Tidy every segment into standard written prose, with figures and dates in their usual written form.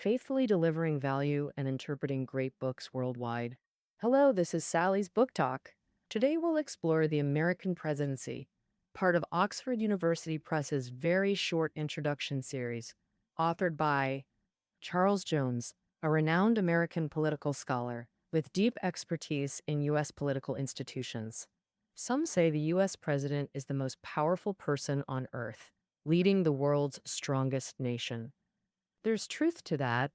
faithfully delivering value and interpreting great books worldwide. Hello, this is Sally's Book Talk. Today we'll explore The American Presidency, part of Oxford University Press's very short introduction series, authored by Charles Jones, a renowned American political scholar with deep expertise in U.S. political institutions. Some say the U.S. president is the most powerful person on earth, leading the world's strongest nation. There's truth to that.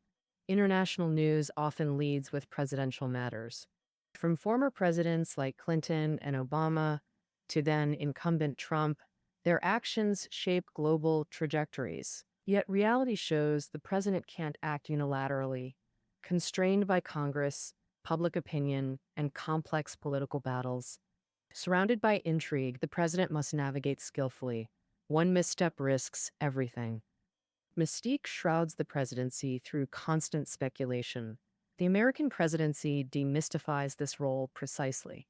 International news often leads with presidential matters. From former presidents like Clinton and Obama to then incumbent Trump, their actions shape global trajectories. Yet reality shows the president can't act unilaterally. Constrained by Congress, public opinion, and complex political battles. Surrounded by intrigue, the president must navigate skillfully. One misstep risks everything. Mystique shrouds the presidency through constant speculation. The American presidency demystifies this role precisely.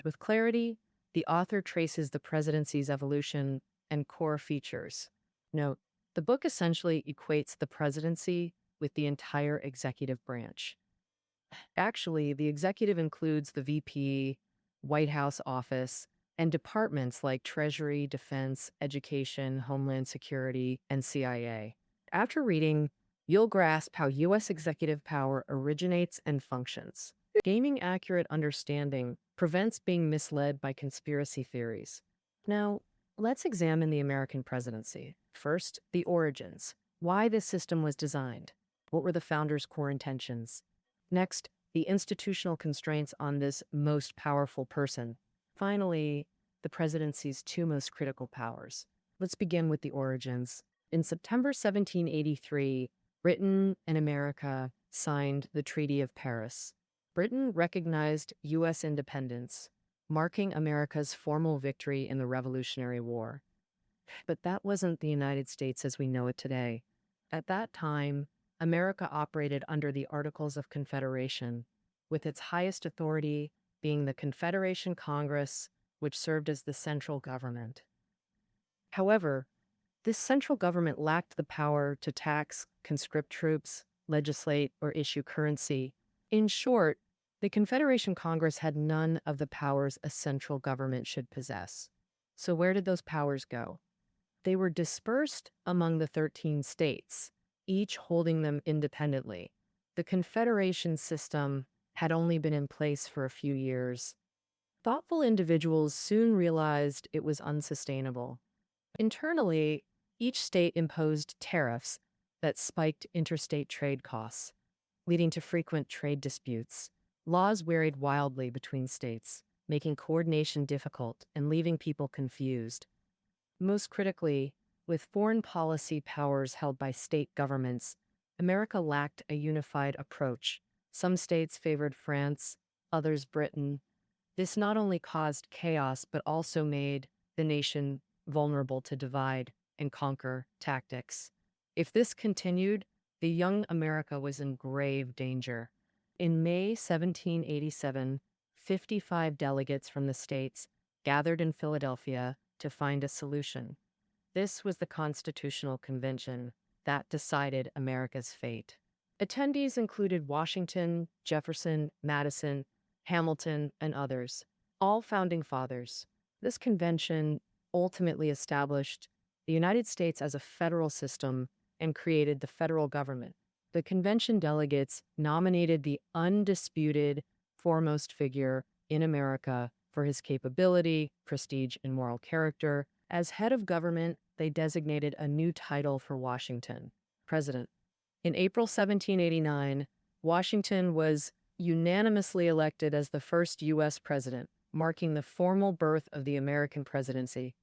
With clarity, the author traces the presidency's evolution and core features. Note, the book essentially equates the presidency with the entire executive branch. Actually, the executive includes the VP, White House office, and departments like Treasury, Defense, Education, Homeland Security, and CIA. After reading, you'll grasp how U.S. executive power originates and functions. Gaining accurate understanding prevents being misled by conspiracy theories. Now, let's examine the American presidency. First, the origins. Why this system was designed. What were the founders' core intentions? Next, the institutional constraints on this most powerful person. Finally, the presidency's two most critical powers. Let's begin with the origins. In September 1783, Britain and America signed the Treaty of Paris. Britain recognized U.S. independence, marking America's formal victory in the Revolutionary War. But that wasn't the United States as we know it today. At that time, America operated under the Articles of Confederation, with its highest authority being the Confederation Congress, which served as the central government. However, this central government lacked the power to tax, conscript troops, legislate, or issue currency. In short, the Confederation Congress had none of the powers a central government should possess. So where did those powers go? They were dispersed among the 13 states, each holding them independently. The Confederation system had only been in place for a few years. Thoughtful individuals soon realized it was unsustainable. Internally, each state imposed tariffs that spiked interstate trade costs, leading to frequent trade disputes. Laws varied wildly between states, making coordination difficult and leaving people confused. Most critically, with foreign policy powers held by state governments, America lacked a unified approach. Some states favored France, others Britain. This not only caused chaos, but also made the nation vulnerable to divide and conquer tactics. If this continued, the young America was in grave danger. In May 1787, 55 delegates from the states gathered in Philadelphia to find a solution. This was the Constitutional Convention that decided America's fate. Attendees included Washington, Jefferson, Madison, Hamilton, and others, all founding fathers. This convention ultimately established the United States as a federal system and created the federal government. The convention delegates nominated the undisputed foremost figure in America for his capability, prestige, and moral character. As head of government, they designated a new title for Washington, President. In April 1789, Washington was unanimously elected as the first U.S. president, marking the formal birth of the American presidency.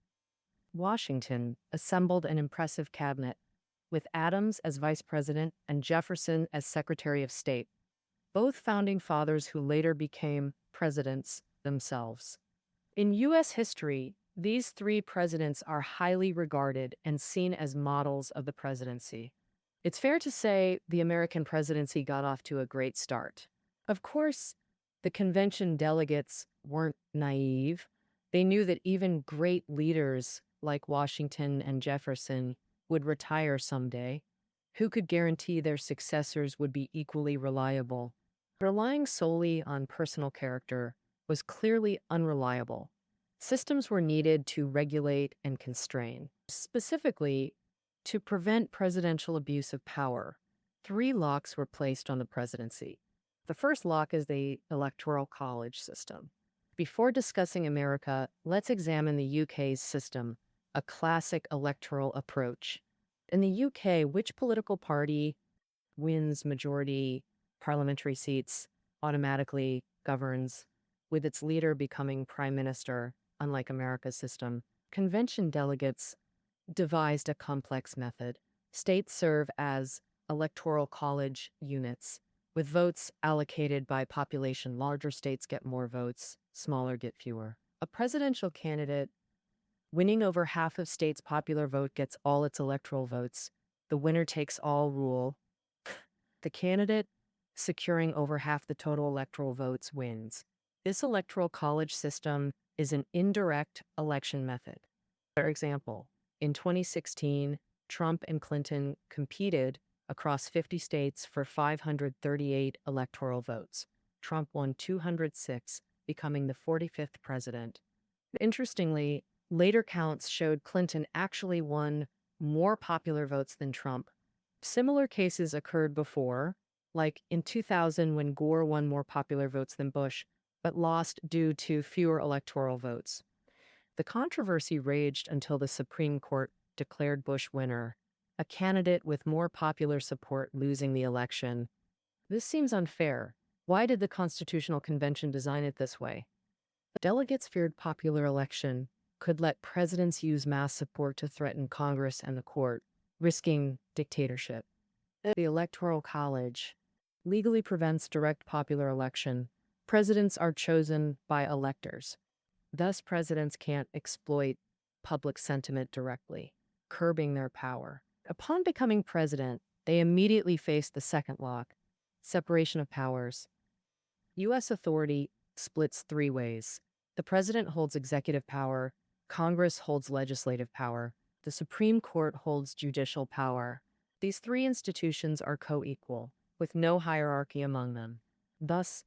Washington assembled an impressive cabinet, with Adams as vice president and Jefferson as secretary of state, both founding fathers who later became presidents themselves. In U.S. history, these three presidents are highly regarded and seen as models of the presidency. It's fair to say the American presidency got off to a great start. Of course, the convention delegates weren't naive. They knew that even great leaders like Washington and Jefferson would retire someday. Who could guarantee their successors would be equally reliable? Relying solely on personal character was clearly unreliable. Systems were needed to regulate and constrain, specifically to prevent presidential abuse of power. Three locks were placed on the presidency. The first lock is the electoral college system. Before discussing America, let's examine the UK's system, a classic electoral approach. In the UK, which political party wins majority parliamentary seats automatically governs, with its leader becoming prime minister, unlike America's system? Convention delegates devised a complex method. States serve as electoral college units, with votes allocated by population. Larger states get more votes, smaller get fewer. A presidential candidate winning over half of states' popular vote gets all its electoral votes. The winner takes all rule. The candidate securing over half the total electoral votes wins. This electoral college system is an indirect election method. For example, in 2016, Trump and Clinton competed across 50 states for 538 electoral votes. Trump won 206, becoming the 45th president. Interestingly, later counts showed Clinton actually won more popular votes than Trump. Similar cases occurred before, like in 2000 when Gore won more popular votes than Bush, but lost due to fewer electoral votes. The controversy raged until the Supreme Court declared Bush winner, a candidate with more popular support losing the election. This seems unfair. Why did the Constitutional Convention design it this way? Delegates feared popular election could let presidents use mass support to threaten Congress and the court, risking dictatorship. The Electoral College legally prevents direct popular election. Presidents are chosen by electors. Thus, presidents can't exploit public sentiment directly, curbing their power. Upon becoming president, they immediately face the second lock, separation of powers. U.S. authority splits three ways. The president holds executive power, Congress holds legislative power, the Supreme Court holds judicial power. These three institutions are co-equal, with no hierarchy among them. Thus,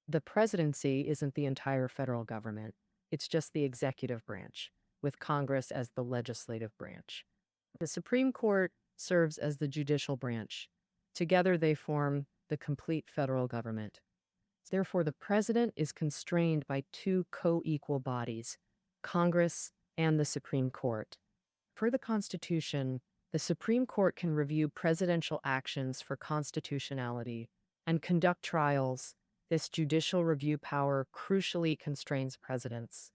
the presidency isn't the entire federal government. It's just the executive branch, with Congress as the legislative branch. The Supreme Court serves as the judicial branch. Together, they form the complete federal government. Therefore, the president is constrained by two co-equal bodies, Congress and the Supreme Court. Per the Constitution, the Supreme Court can review presidential actions for constitutionality and conduct trials. This judicial review power crucially constrains presidents.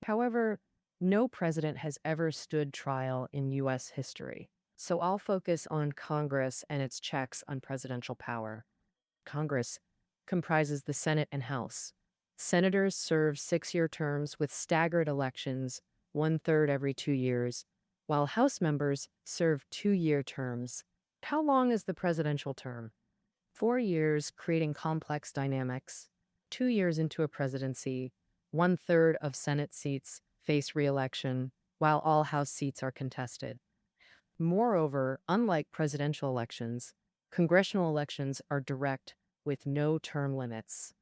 However, no president has ever stood trial in U.S. history, so I'll focus on Congress and its checks on presidential power. Congress comprises the Senate and House. Senators serve 6-year terms with staggered elections, 1/3 every 2 years, while House members serve 2-year terms. How long is the presidential term? 4 years, creating complex dynamics. 2 years into a presidency, 1/3 of Senate seats face re-election, while all House seats are contested. Moreover, unlike presidential elections, congressional elections are direct with no term limits,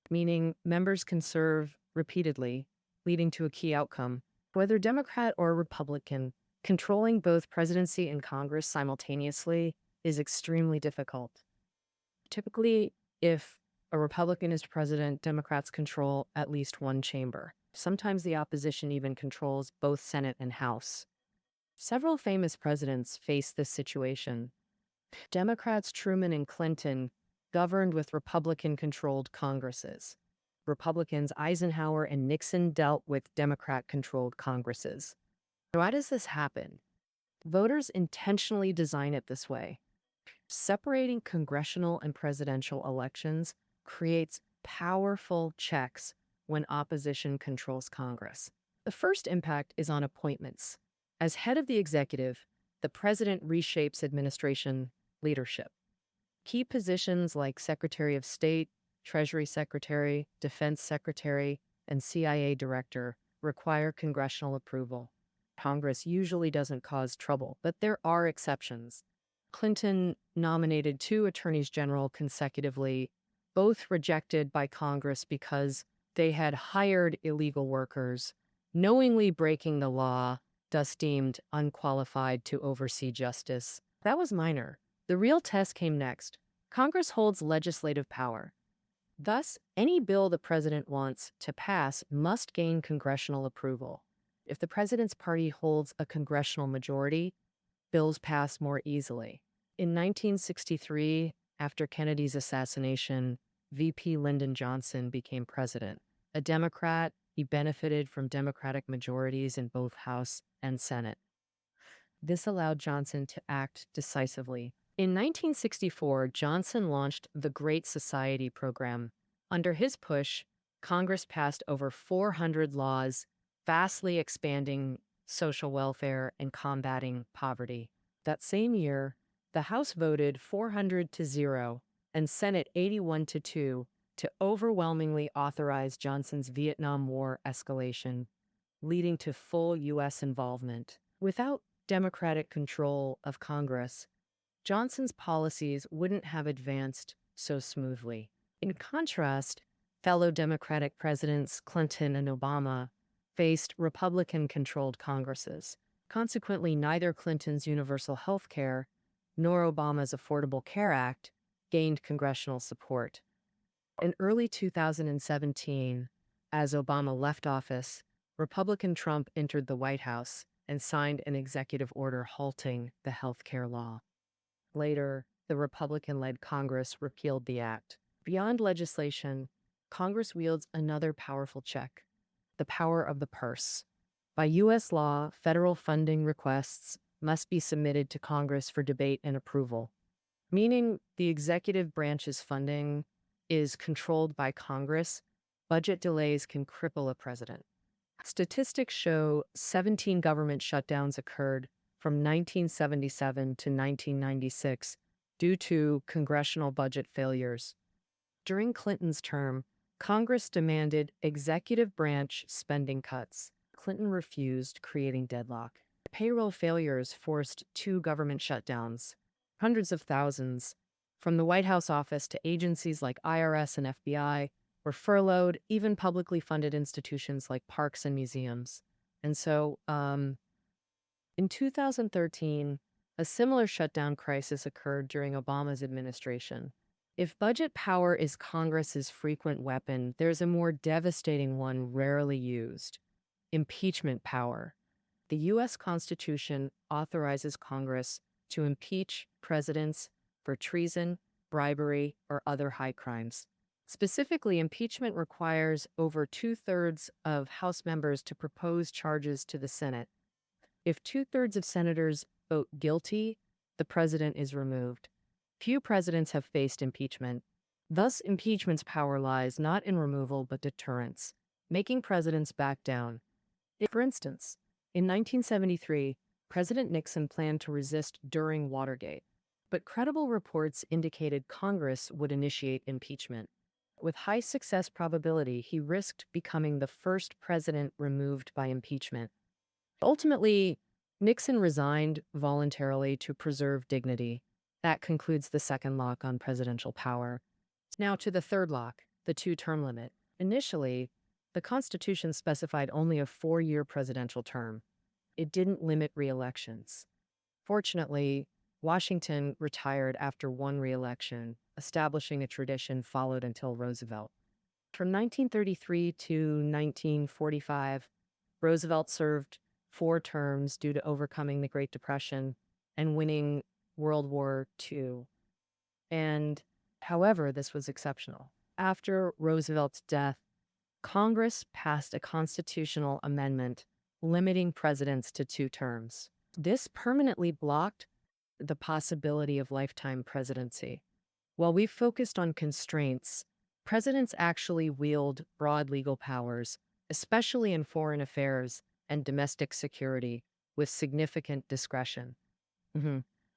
meaning members can serve repeatedly, leading to a key outcome. Whether Democrat or Republican, controlling both presidency and Congress simultaneously is extremely difficult. Typically, if a Republican is president, Democrats control at least one chamber. Sometimes the opposition even controls both Senate and House. Several famous presidents faced this situation. Democrats Truman and Clinton governed with Republican-controlled Congresses. Republicans Eisenhower and Nixon dealt with Democrat-controlled Congresses. Why does this happen? Voters intentionally design it this way. Separating congressional and presidential elections creates powerful checks when opposition controls Congress. The first impact is on appointments. As head of the executive, the president reshapes administration leadership. Key positions like Secretary of State, Treasury Secretary, Defense Secretary, and CIA Director require congressional approval. Congress usually doesn't cause trouble, but there are exceptions. Clinton nominated two attorneys general consecutively, both rejected by Congress because they had hired illegal workers, knowingly breaking the law, thus deemed unqualified to oversee justice. That was minor. The real test came next. Congress holds legislative power. Thus, any bill the president wants to pass must gain congressional approval. If the president's party holds a congressional majority, bills pass more easily. In 1963, after Kennedy's assassination, VP Lyndon Johnson became president. A Democrat, he benefited from Democratic majorities in both House and Senate. This allowed Johnson to act decisively. In 1964, Johnson launched the Great Society program. Under his push, Congress passed over 400 laws, vastly expanding social welfare and combating poverty. That same year, the House voted 400-0 and Senate 81-2 to overwhelmingly authorize Johnson's Vietnam War escalation, leading to full U.S. involvement. Without Democratic control of Congress, Johnson's policies wouldn't have advanced so smoothly. In contrast, fellow Democratic presidents Clinton and Obama faced Republican-controlled Congresses. Consequently, neither Clinton's universal health care nor Obama's Affordable Care Act gained congressional support. In early 2017, as Obama left office, Republican Trump entered the White House and signed an executive order halting the health care law. Later, the Republican-led Congress repealed the act. Beyond legislation, Congress wields another powerful check: the power of the purse. By U.S. law, federal funding requests must be submitted to Congress for debate and approval, meaning the executive branch's funding is controlled by Congress. Budget delays can cripple a president. Statistics show 17 government shutdowns occurred from 1977 to 1996 due to congressional budget failures. During Clinton's term, Congress demanded executive branch spending cuts. Clinton refused, creating deadlock. Payroll failures forced two government shutdowns. Hundreds of thousands, from the White House office to agencies like IRS and FBI, were furloughed, even publicly funded institutions like parks and museums. And so, in 2013, a similar shutdown crisis occurred during Obama's administration. If budget power is Congress's frequent weapon, there's a more devastating one rarely used: impeachment power. The U.S. Constitution authorizes Congress to impeach presidents for treason, bribery, or other high crimes. Specifically, impeachment requires over 2/3 of House members to propose charges to the Senate. If 2/3 of senators vote guilty, the president is removed. Few presidents have faced impeachment. Thus, impeachment's power lies not in removal but deterrence, making presidents back down. For instance, in 1973, President Nixon planned to resist during Watergate, but credible reports indicated Congress would initiate impeachment. With high success probability, he risked becoming the first president removed by impeachment. Ultimately, Nixon resigned voluntarily to preserve dignity. That concludes the second lock on presidential power. Now to the third lock, the two-term limit. Initially, the Constitution specified only a 4-year presidential term. It didn't limit re-elections. Fortunately, Washington retired after one re-election, establishing a tradition followed until Roosevelt. From 1933 to 1945, Roosevelt served 4 terms due to overcoming the Great Depression and winning World War II. However, this was exceptional. After Roosevelt's death, Congress passed a constitutional amendment limiting presidents to 2 terms. This permanently blocked the possibility of lifetime presidency. While we focused on constraints, presidents actually wield broad legal powers, especially in foreign affairs and domestic security, with significant discretion.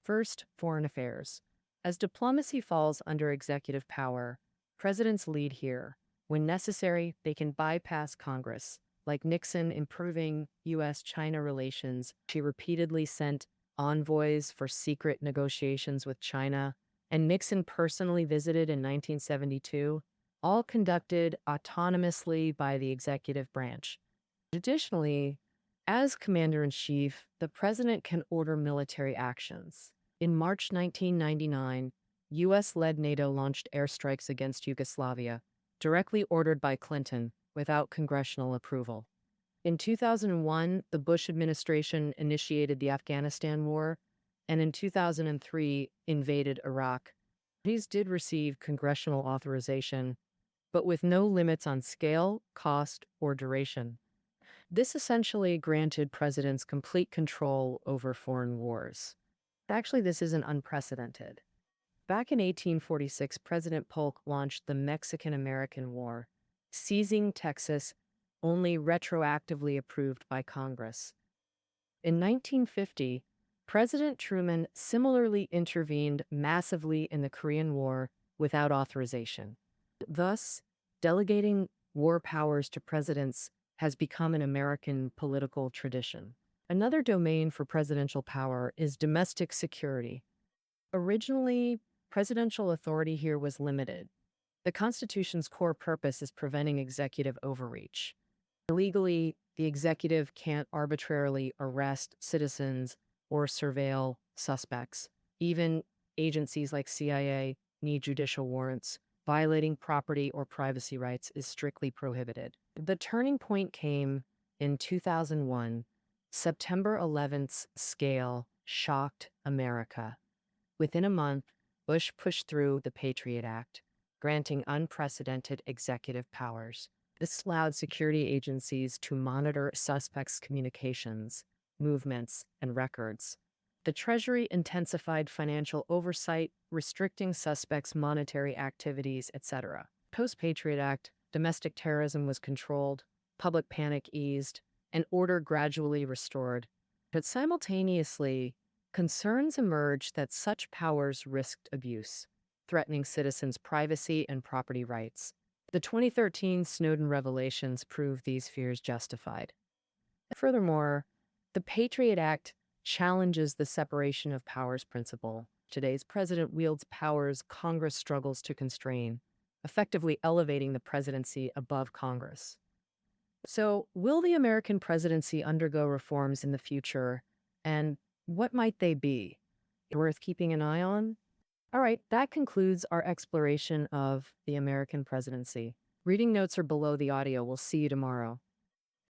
First, foreign affairs. As diplomacy falls under executive power, presidents lead here. When necessary, they can bypass Congress, like Nixon improving U.S.-China relations. She repeatedly sent envoys for secret negotiations with China, and Nixon personally visited in 1972, all conducted autonomously by the executive branch. Additionally, as commander-in-chief, the president can order military actions. In March 1999, U.S.-led NATO launched airstrikes against Yugoslavia, directly ordered by Clinton, without congressional approval. In 2001, the Bush administration initiated the Afghanistan War, and in 2003, invaded Iraq. These did receive congressional authorization, but with no limits on scale, cost, or duration. This essentially granted presidents complete control over foreign wars. Actually, this isn't unprecedented. Back in 1846, President Polk launched the Mexican-American War, seizing Texas, only retroactively approved by Congress. In 1950, President Truman similarly intervened massively in the Korean War without authorization. Thus, delegating war powers to presidents has become an American political tradition. Another domain for presidential power is domestic security. Originally, presidential authority here was limited. The Constitution's core purpose is preventing executive overreach. Legally, the executive can't arbitrarily arrest citizens or surveil suspects. Even agencies like CIA need judicial warrants. Violating property or privacy rights is strictly prohibited. The turning point came in 2001. September 11th's scale shocked America. Within a month, Bush pushed through the Patriot Act, granting unprecedented executive powers. This allowed security agencies to monitor suspects' communications, movements, and records. The Treasury intensified financial oversight, restricting suspects' monetary activities, etc. Post-Patriot Act, domestic terrorism was controlled, public panic eased, and order gradually restored. But simultaneously, concerns emerged that such powers risked abuse, threatening citizens' privacy and property rights. The 2013 Snowden revelations proved these fears justified. Furthermore, the Patriot Act challenges the separation of powers principle. Today's president wields powers Congress struggles to constrain, effectively elevating the presidency above Congress. So, will the American presidency undergo reforms in the future, and what might they be? Worth keeping an eye on? All right, that concludes our exploration of the American presidency. Reading notes are below the audio. We'll see you tomorrow.